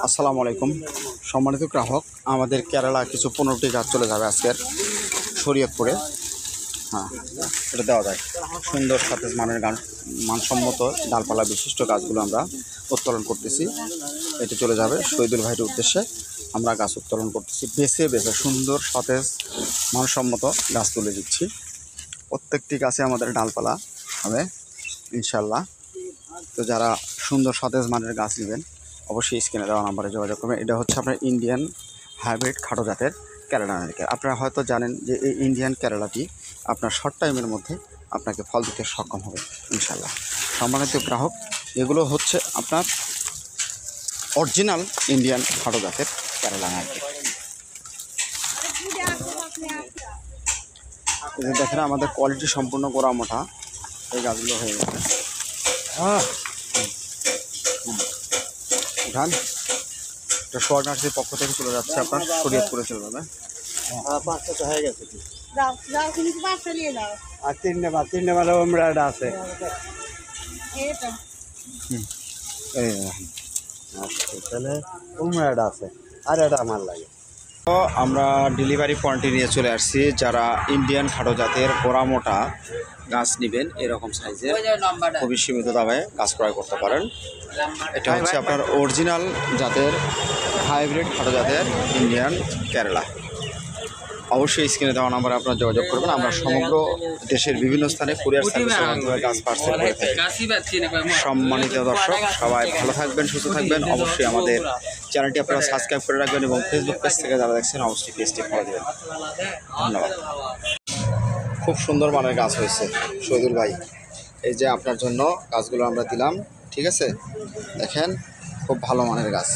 আসসালামু আলাইকুম সম্মানিত গ্রাহক, আমাদের কেরালা কিছু 15টি গাছ চলে যাবে আজকের শরীয়তপুরে। হ্যাঁ, এটা দেওয়া যায়। সুন্দর সতেজ মানসম্মত ডালপালা বিশিষ্ট গাছগুলো আমরা উত্তোলন করতেছি। এটা চলে যাবে শহীদুল ভাইয়ের উদ্দেশ্যে। আমরা গাছ উত্তোলন করতেছি, বেছে বেছে সুন্দর সতেজ মানসম্মত গাছ তুলে দিচ্ছি। প্রত্যেকটি গাছে আমাদের ডালপালা হবে ইনশাল্লাহ। তো যারা সুন্দর সতেজ মানের গাছ নেবেন অবশ্যই স্ক্রিনে দেওয়া নাম্বারে যোগাযোগ করবেন। এটা হচ্ছে আপনার ইন্ডিয়ান হাইব্রিড খাটো জাতের কেরালা নারিকেল। আপনারা হয়তো জানেন যে এই ইন্ডিয়ান কেরালাটি আপনার শর্ট টাইমের মধ্যে আপনাকে ফল দিতে সক্ষম হবে ইনশাল্লাহ। সম্মানিত গ্রাহক, এগুলো হচ্ছে আপনার অরিজিনাল ইন্ডিয়ান খাটো জাতের কেরালা নারিকেল। দেখেন আমাদের কোয়ালিটি সম্পূর্ণ গোড়া মোটা এই গাছগুলো হয়ে গেছে। ধান এটা শর্ট নার্সির পক্ষ থেকে চলে যাচ্ছে, আপনার শরীয়তপুরে চলে যাবে। 5টা তো হয়ে গেছে, আর তিনটে মানে ওমরাটা আছে। তাহলে ওমরাটা আছে আর এটা আমার লাগে। তো আমরা ডেলিভারি পয়েন্টে নিয়ে চলে আসছি। যারা ইন্ডিয়ান খাটো জাতের গোড়া মোটা গাছ নেবেন এরকম সাইজের খুবই সীমিত দামে গাছ ক্রয় করতে পারেন। এটা হচ্ছে আপনার অরিজিনাল জাতের হাইব্রিড খাটো জাতের ইন্ডিয়ান কেরালা। অবশ্যই স্ক্রিনে দেওয়া নাম্বারে আপনারা যোগাযোগ করবেন। আমরা সমগ্র দেশের বিভিন্ন স্থানে কুরিয়ার সার্ভিসের মাধ্যমে গাছ পার্সেল করে থাকি। সম্মানিত দর্শক, সবাই ভালো থাকবেন, সুস্থ থাকবেন। অবশ্যই আমাদের চ্যানেলটি আপনারা সাবস্ক্রাইব করে রাখবেন এবং ফেসবুক পেজ থেকে যারা দেখছেন অবশ্যই পেজটি ফলো দেবেন। ধন্যবাদ। খুব সুন্দর মানের গাছ হয়েছে শহীদুল ভাই, এই যে আপনার জন্য গাছগুলো আমরা দিলাম, ঠিক আছে? দেখেন খুব ভালো মানের গাছ।